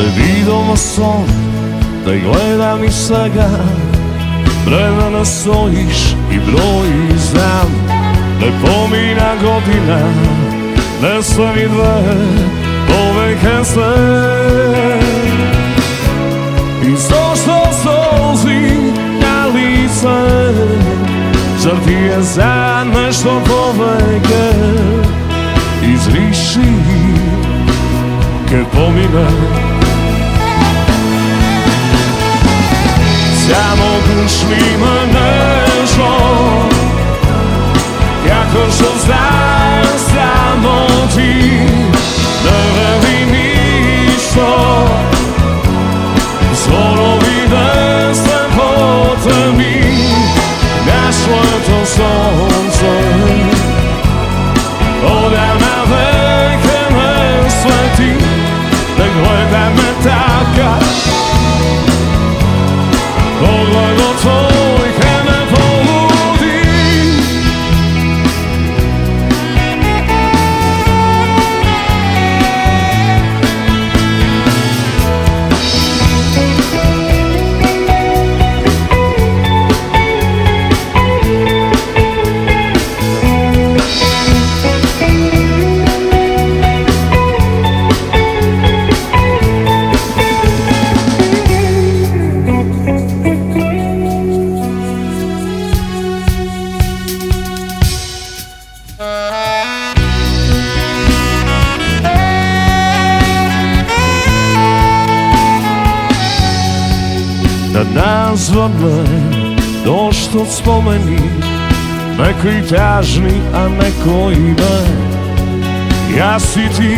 se vidimo son, te gledam iz svega. Vremena stojiš i broji znam, ne pomina godina, ne sve mi dve poveke sve. I zašto solzi na lice, zar ti je za nešto poveke? Izriši, kad pomine. Samo gušni me nešto, kako što znaš samo ti, ne veli ništo. Zvorovi desne pote mi, našlo je to sonce. Odavna veke me sveti, ne gledaj me taka. Pogled od tvojih me poludi. Da nazvane došt od spomeni, neko i tažni, a neko i ne. Ja si ti,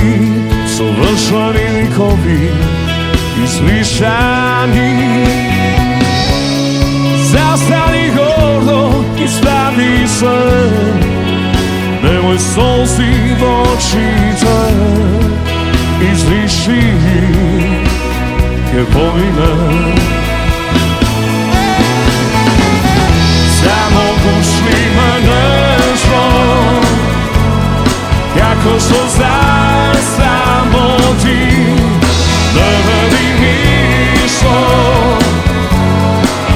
savršeni likovi, izlišani. Zastani gordo i spravi se, nemoj solzi v očite. Izliši, jer pomine. Samo gušni me nešto, kako što znaš samo ti, ne veli ništo.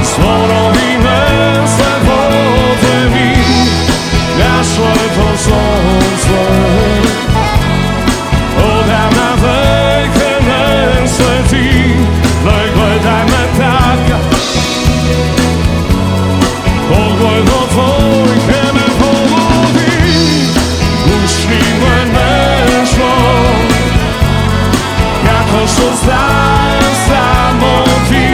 Zvorovi me sve vode mi, našlo je to sonce. Odavna veke ne sveti, ne gledaj me taka. Pogled od tvojke me poludi, gušni me nešto, kako što znaš samo ti,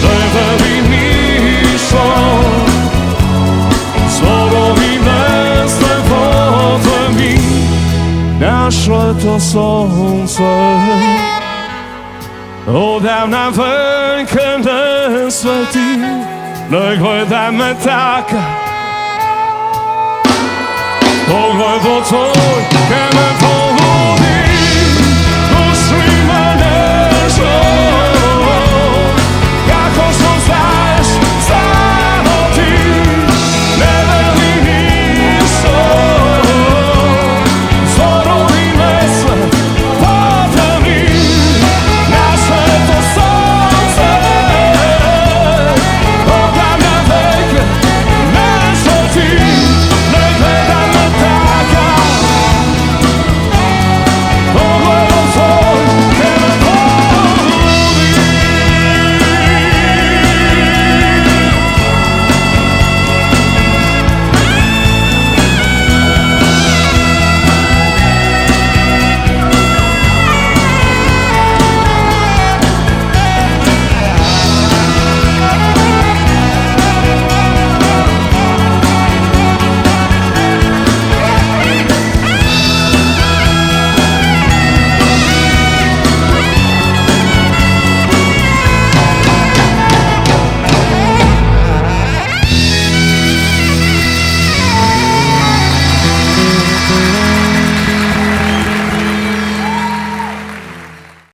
ne veli ništo. Zvorovi me sve vode mi, našlo je to sonce. Odavna veke ne sveti, ne gledaj me taka. Pogled od tvoj